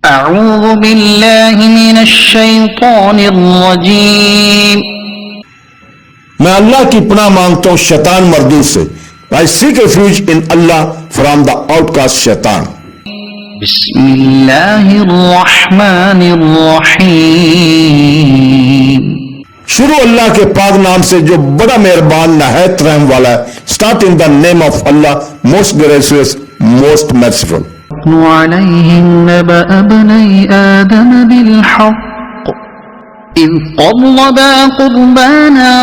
اعوذ باللہ من الشیطان الرجیم میں اللہ کی پناہ مانگتا ہوں شیطان مردود سے. I seek refuge in Allah from the outcast شیطان. بسم اللہ الرحمن الرحیم شروع اللہ کے پاک نام سے جو بڑا مہربان نہایت رحم والا ہے. Start in the name of Allah, most gracious, most merciful. وعليهم نبأ ابني آدم بالحق إذ قربا قربانا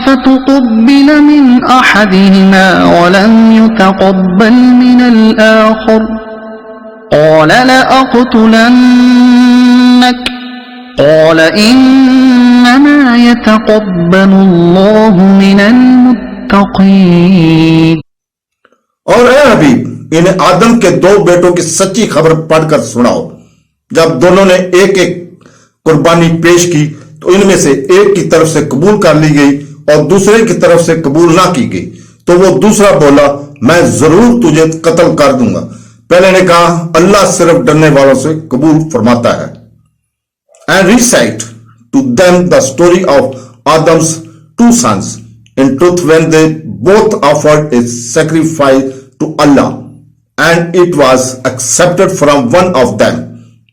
فتقبل من أحدهما ولم يتقبل من الآخر قال لأقتلنك قال إنما يتقبل الله من المتقين. اور اے حبیب انہیں آدم کے دو بیٹوں کی سچی خبر پڑھ کر سناؤ. جب دونوں نے ایک ایک قربانی پیش کی تو ان میں سے ایک کی طرف سے قبول کر لی گئی اور دوسرے کی طرف سے قبول نہ کی گئی تو وہ دوسرا بولا میں ضرور تجھے قتل کر دوں گا. پہلے نے کہا اللہ صرف ڈرنے والوں سے قبول فرماتا ہے. And recite to them the story of Adam's two sons. In truth, when they both offered a sacrifice to Allah, and it was accepted from one of them,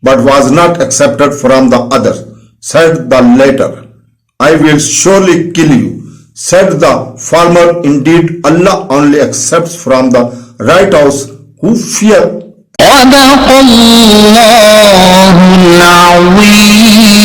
but was not accepted from the other, said the latter, I will surely kill you. Said the former, indeed Allah only accepts from the righteous who fear. صدق اللہ العظیم.